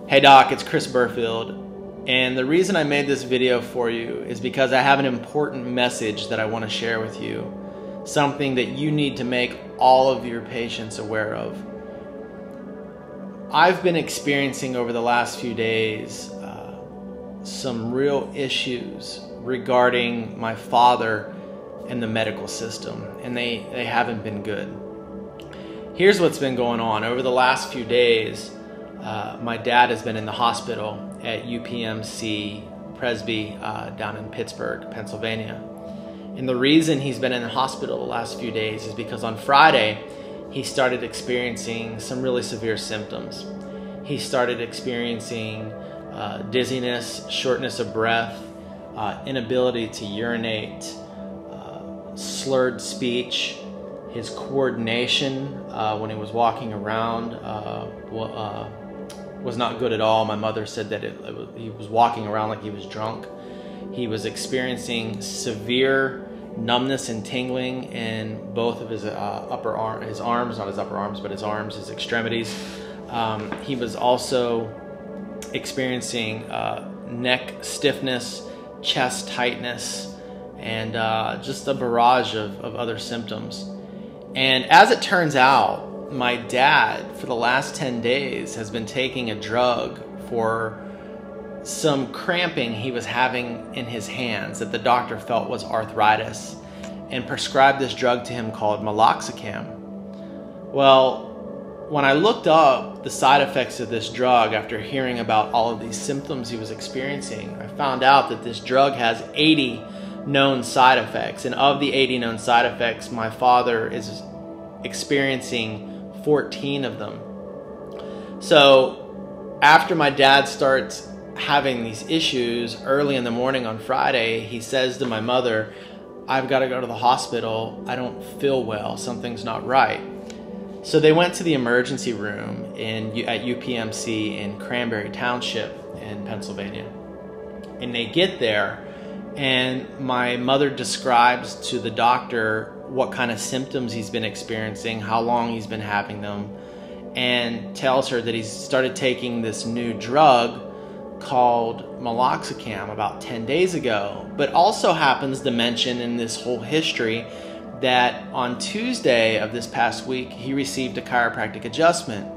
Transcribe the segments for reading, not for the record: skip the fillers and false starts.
Hey Doc, it's Chris Burfield, and the reason I made this video for you is because I have an important message that I want to share with you, something that you need to make all of your patients aware of. I've been experiencing over the last few days some real issues regarding my father and the medical system, and they haven't been good. Here's what's been going on. Over the last few days, my dad has been in the hospital at UPMC Presby down in Pittsburgh, Pennsylvania. And the reason he's been in the hospital the last few days is because on Friday, he started experiencing some really severe symptoms. He started experiencing dizziness, shortness of breath, inability to urinate, slurred speech. His coordination when he was walking around was not good at all. My mother said that he was walking around like he was drunk. He was experiencing severe numbness and tingling in both of his his arms, not his upper arms, but his arms, his extremities. He was also experiencing neck stiffness, chest tightness, and just a barrage of other symptoms. And as it turns out, my dad, for the last 10 days, has been taking a drug for some cramping he was having in his hands that the doctor felt was arthritis, and prescribed this drug to him called Meloxicam. Well, when I looked up the side effects of this drug after hearing about all of these symptoms he was experiencing, I found out that this drug has 80 known side effects, and of the 80 known side effects, my father is experiencing 14 of them. So after my dad starts having these issues early in the morning on Friday, he says to my mother, "I've got to go to the hospital. I don't feel well. Something's not right." So they went to the emergency room at UPMC in Cranberry Township in Pennsylvania. And they get there, and my mother describes to the doctor what kind of symptoms he's been experiencing, how long he's been having them, and tells her that he's started taking this new drug called Meloxicam about 10 days ago, but also happens to mention in this whole history that on Tuesday of this past week, he received a chiropractic adjustment.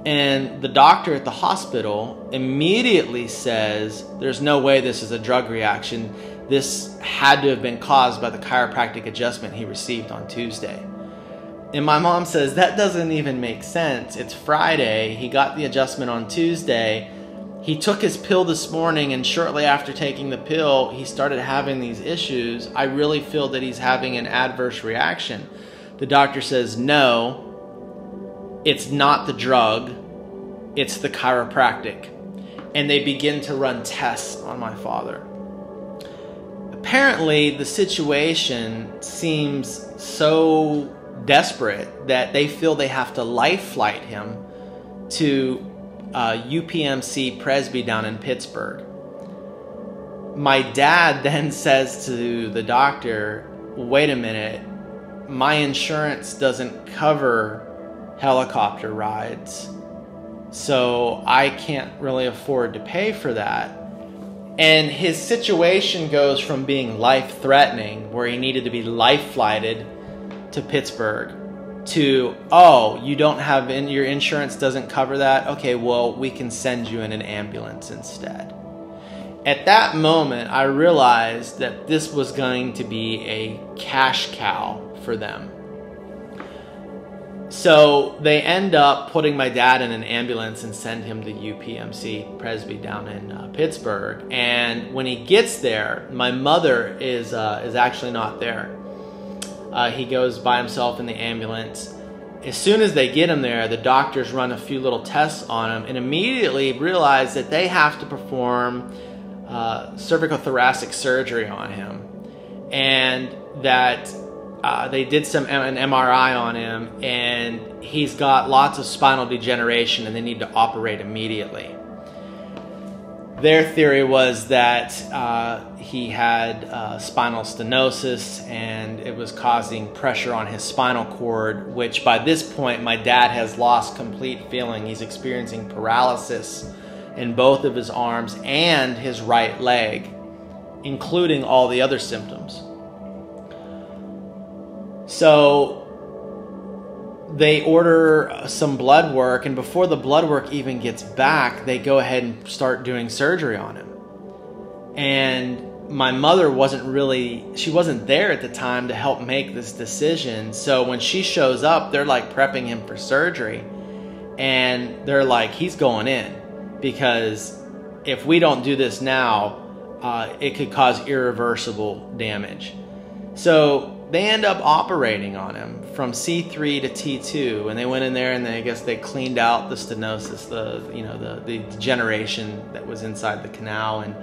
And the doctor at the hospital immediately says, "There's no way this is a drug reaction. This had to have been caused by the chiropractic adjustment he received on Tuesday." And my mom says, "That doesn't even make sense. It's Friday. He got the adjustment on Tuesday. He took his pill this morning, and shortly after taking the pill, he started having these issues. I really feel that he's having an adverse reaction." The doctor says, "No, it's not the drug, it's the chiropractic." And they begin to run tests on my father. Apparently, the situation seems so desperate that they feel they have to life flight him to UPMC Presby down in Pittsburgh. My dad then says to the doctor, "Wait a minute, my insurance doesn't cover helicopter rides, so I can't really afford to pay for that." And his situation goes from being life-threatening, where he needed to be life-flighted to Pittsburgh, to, "Oh, you don't have, your insurance doesn't cover that? Okay, well, we can send you in an ambulance instead." At that moment, I realized that this was going to be a cash cow for them. So they end up putting my dad in an ambulance and send him to UPMC Presby down in Pittsburgh. And when he gets there, my mother is actually not there. He goes by himself in the ambulance. As soon as they get him there, the doctors run a few little tests on him and immediately realize that they have to perform cervical thoracic surgery on him, and that they did an MRI on him, and he's got lots of spinal degeneration, and they need to operate immediately. Their theory was that he had spinal stenosis, and it was causing pressure on his spinal cord, which by this point my dad has lost complete feeling. He's experiencing paralysis in both of his arms and his right leg, including all the other symptoms. So they order some blood work, and before the blood work even gets back, they go ahead and start doing surgery on him. And my mother she wasn't there at the time to help make this decision. So when she shows up, they're like prepping him for surgery, and they're like, he's going in, because if we don't do this now, it could cause irreversible damage. So they end up operating on him from C3 to T2, and they went in there and I guess they cleaned out the stenosis, the degeneration that was inside the canal, and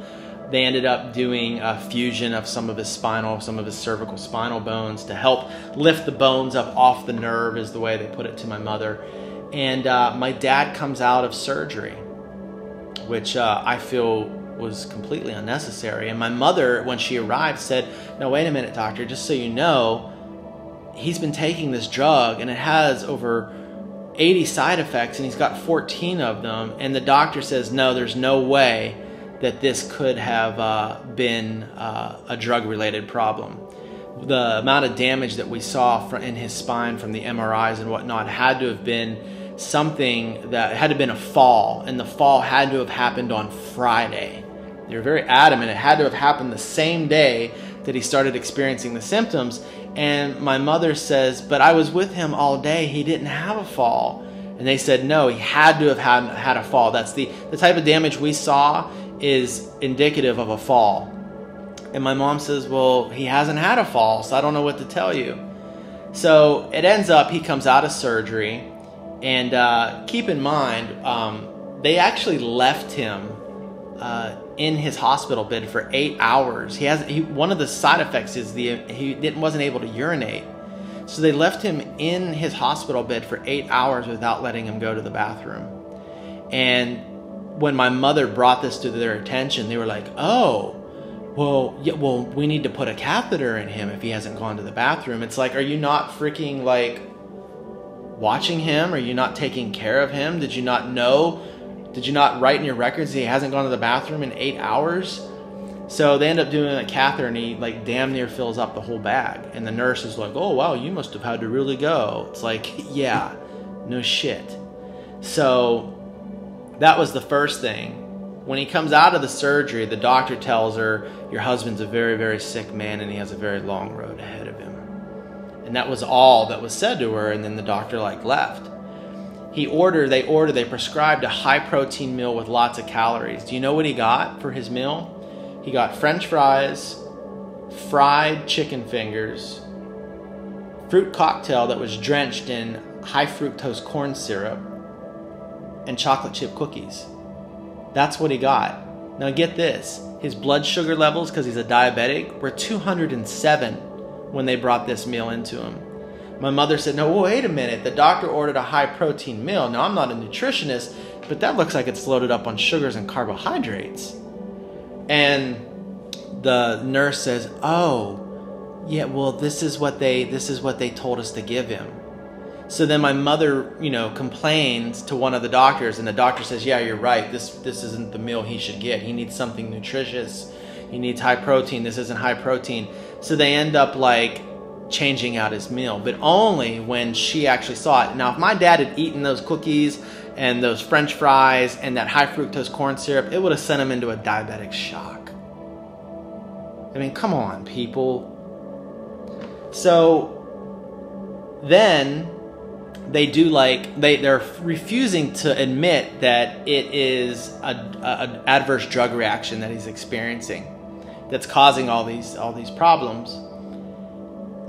they ended up doing a fusion of some of his cervical spinal bones to help lift the bones up off the nerve, is the way they put it to my mother. And my dad comes out of surgery, which I feel was completely unnecessary. And my mother, when she arrived, said, "No, wait a minute, doctor, just so you know, he's been taking this drug and it has over 80 side effects and he's got 14 of them. And the doctor says, no, there's no way that this could have been a drug-related problem. The amount of damage that we saw in his spine from the MRIs and whatnot had to have been something that had to have been a fall, and the fall had to have happened on Friday. They were very adamant it had to have happened the same day that he started experiencing the symptoms. And my mother says, but I was with him all day, he didn't have a fall. And they said, no, he had to have had a fall. That's the type of damage we saw is indicative of a fall. And my mom says, well, he hasn't had a fall, so I don't know what to tell you. So it ends up he comes out of surgery, and keep in mind, they actually left him in his hospital bed for 8 hours. One of the side effects is he wasn't able to urinate. So they left him in his hospital bed for 8 hours without letting him go to the bathroom. And when my mother brought this to their attention, they were like, oh, well, we need to put a catheter in him if he hasn't gone to the bathroom. It's like, are you not freaking like watching him? Are you not taking care of him? Did you not know? Did you not write in your records that he hasn't gone to the bathroom in 8 hours? So they end up doing a catheter, and he like damn near fills up the whole bag. And the nurse is like, oh, wow, you must have had to really go. It's like, yeah, no shit. So that was the first thing. When he comes out of the surgery, the doctor tells her, your husband's a very, very sick man and he has a very long road ahead of him. And that was all that was said to her, and then the doctor like left. They prescribed a high protein meal with lots of calories. Do you know what he got for his meal? He got French fries, fried chicken fingers, fruit cocktail that was drenched in high fructose corn syrup, and chocolate chip cookies. That's what he got. Now get this, his blood sugar levels, because he's a diabetic, were 207 when they brought this meal into him. My mother said, no, wait a minute, the doctor ordered a high protein meal. Now I'm not a nutritionist, but that looks like it's loaded up on sugars and carbohydrates. And the nurse says, oh, yeah, well, this is what they told us to give him. So then my mother, complains to one of the doctors, and the doctor says, yeah, you're right. This isn't the meal he should get. He needs something nutritious. He needs high protein. This isn't high protein. So they end up like changing out his meal, but only when she actually saw it. Now, if my dad had eaten those cookies and those French fries and that high fructose corn syrup, it would have sent him into a diabetic shock. I mean, come on, people. So then they do they're refusing to admit that it is an adverse drug reaction that he's experiencing that's causing all these problems.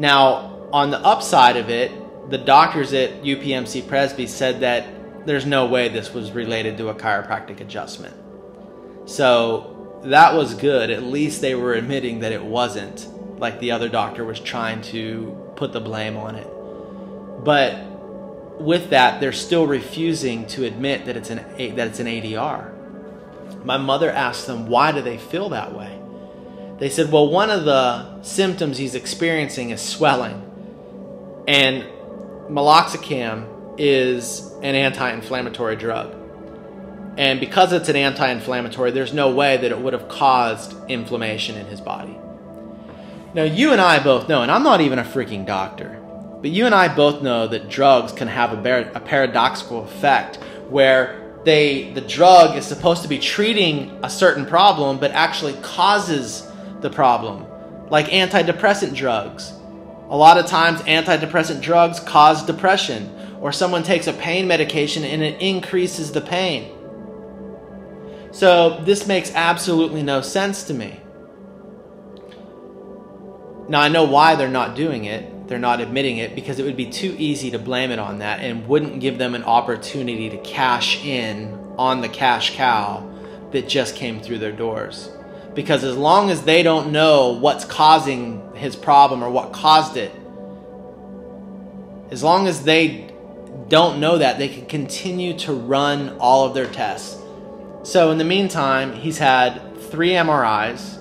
Now, on the upside of it, the doctors at UPMC Presby said that there's no way this was related to a chiropractic adjustment. So that was good. At least they were admitting that it wasn't, like the other doctor was trying to put the blame on it. But with that, they're still refusing to admit that it's an ADR. My mother asked them, why do they feel that way? They said, well, one of the symptoms he's experiencing is swelling. And Meloxicam is an anti-inflammatory drug. And because it's an anti-inflammatory, there's no way that it would have caused inflammation in his body. Now, you and I both know, and I'm not even a freaking doctor, but you and I both know that drugs can have a paradoxical effect where the drug is supposed to be treating a certain problem, but actually causes the problem. Like antidepressant drugs. A lot of times antidepressant drugs cause depression, or someone takes a pain medication and it increases the pain. So this makes absolutely no sense to me. Now I know why they're not doing it. They're not admitting it because it would be too easy to blame it on that and wouldn't give them an opportunity to cash in on the cash cow that just came through their doors. Because as long as they don't know what's causing his problem or what caused it, as long as they don't know that, they can continue to run all of their tests. So in the meantime, he's had 3 MRIs,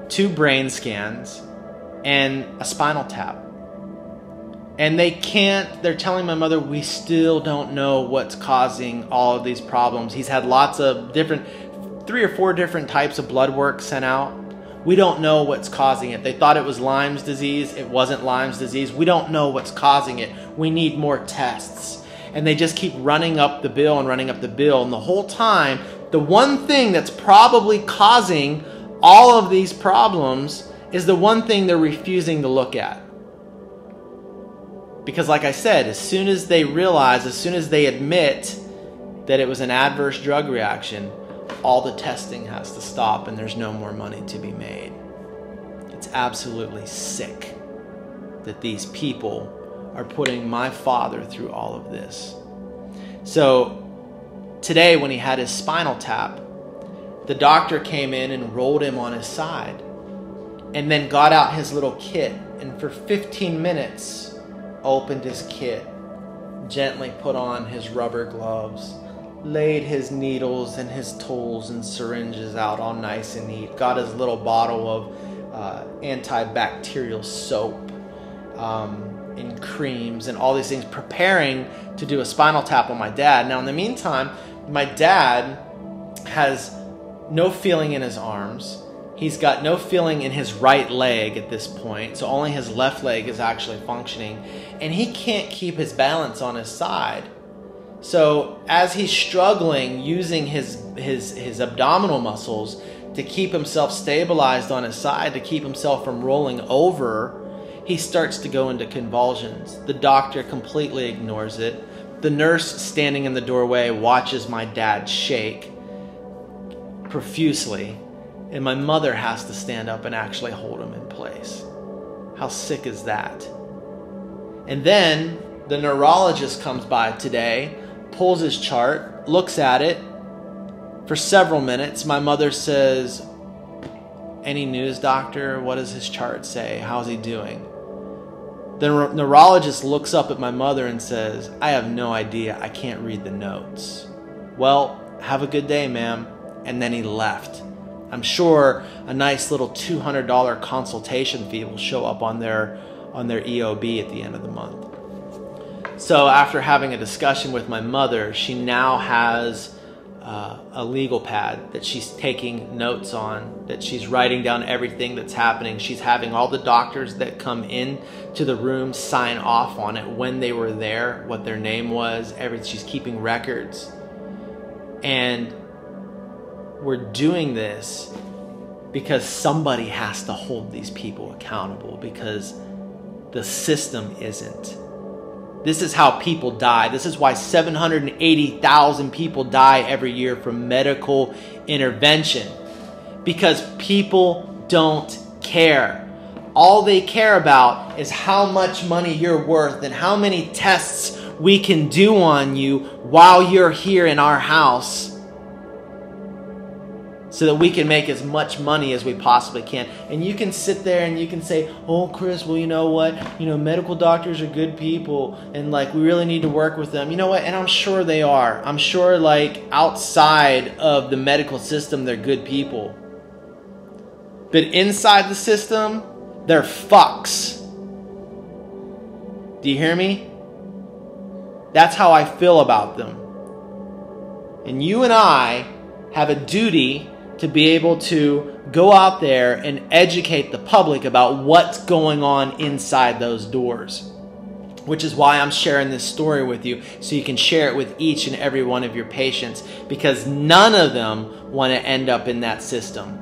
2 brain scans, and a spinal tap. And they're telling my mother, we still don't know what's causing all of these problems. He's had lots of 3 or 4 different types of blood work sent out. We don't know what's causing it. They thought it was Lyme's disease. It wasn't Lyme's disease. We don't know what's causing it. We need more tests. And they just keep running up the bill and running up the bill. And the whole time, the one thing that's probably causing all of these problems is the one thing they're refusing to look at. Because like I said, as soon as they realize, as soon as they admit that it was an adverse drug reaction, all the testing has to stop and there's no more money to be made. It's absolutely sick that these people are putting my father through all of this. So today when he had his spinal tap, the doctor came in and rolled him on his side and then got out his little kit and for 15 minutes opened his kit, gently put on his rubber gloves, laid his needles and his tools and syringes out all nice and neat, got his little bottle of antibacterial soap and creams and all these things, preparing to do a spinal tap on my dad. Now in the meantime, my dad has no feeling in his arms. He's got no feeling in his right leg at this point, so only his left leg is actually functioning, and he can't keep his balance on his side. So as he's struggling using his abdominal muscles to keep himself stabilized on his side, to keep himself from rolling over, he starts to go into convulsions. The doctor completely ignores it. The nurse standing in the doorway watches my dad shake profusely, and my mother has to stand up and actually hold him in place. How sick is that? And then the neurologist comes by today, pulls his chart, looks at it for several minutes. My mother says, "Any news, doctor? What does his chart say? How's he doing?" The neurologist looks up at my mother and says, "I have no idea. I can't read the notes." "Well, have a good day, ma'am." And then he left. I'm sure a nice little $200 consultation fee will show up on their EOB at the end of the month. So after having a discussion with my mother, she now has a legal pad that she's taking notes on, that she's writing down everything that's happening. She's having all the doctors that come in to the room sign off on it, when they were there, what their name was, everything. She's keeping records. And we're doing this because somebody has to hold these people accountable, because the system isn't. This is how people die. This is why 780,000 people die every year from medical intervention, because people don't care. All they care about is how much money you're worth and how many tests we can do on you while you're here in our house, so that we can make as much money as we possibly can. And you can sit there and you can say, "Oh, Chris, well, you know what? You know, medical doctors are good people, and like, we really need to work with them." You know what? And I'm sure they are. I'm sure, like, outside of the medical system, they're good people. But inside the system, they're fucks. Do you hear me? That's how I feel about them. And you and I have a duty to be able to go out there and educate the public about what's going on inside those doors. Which is why I'm sharing this story with you, so you can share it with each and every one of your patients, because none of them want to end up in that system.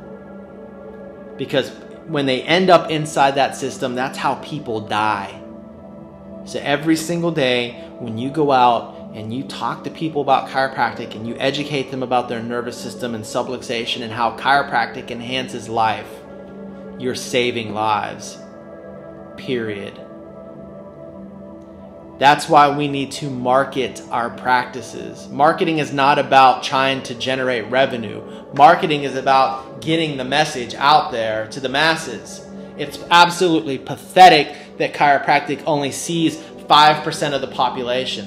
Because when they end up inside that system, that's how people die. So every single day when you go out and you talk to people about chiropractic and you educate them about their nervous system and subluxation and how chiropractic enhances life, you're saving lives. Period. That's why we need to market our practices. Marketing is not about trying to generate revenue. Marketing is about getting the message out there to the masses. It's absolutely pathetic that chiropractic only sees 5% of the population.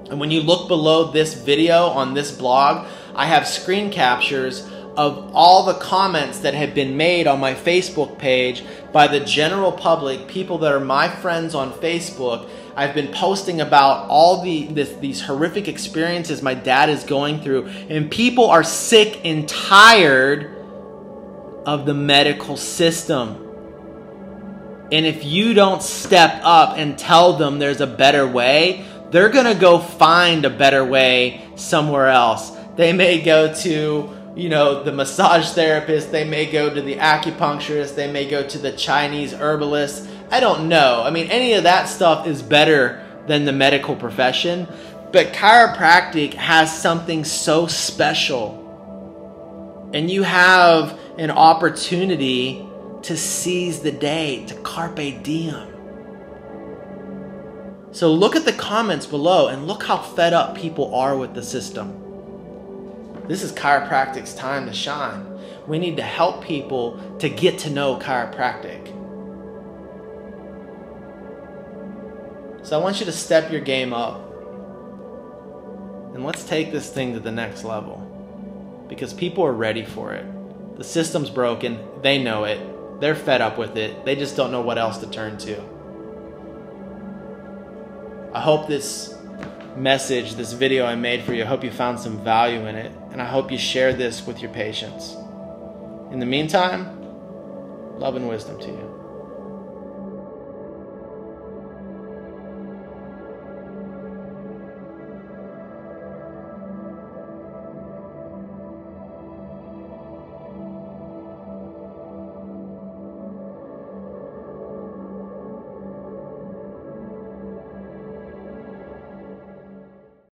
And when you look below this video on this blog, I have screen captures of all the comments that have been made on my Facebook page by the general public, people that are my friends on Facebook. I've been posting about all these horrific experiences my dad is going through, and people are sick and tired of the medical system. And if you don't step up and tell them there's a better way, they're gonna go find a better way somewhere else. They may go to, the massage therapist, they may go to the acupuncturist, they may go to the Chinese herbalist. I don't know. I mean, any of that stuff is better than the medical profession, but chiropractic has something so special. And you have an opportunity to seize the day, to carpe diem. So look at the comments below and look how fed up people are with the system. This is chiropractic's time to shine. We need to help people to get to know chiropractic. So I want you to step your game up. And let's take this thing to the next level. Because people are ready for it. The system's broken. They know it. They're fed up with it. They just don't know what else to turn to. I hope this message, this video I made for you, I hope you found some value in it. And I hope you share this with your patients. In the meantime, love and wisdom to you.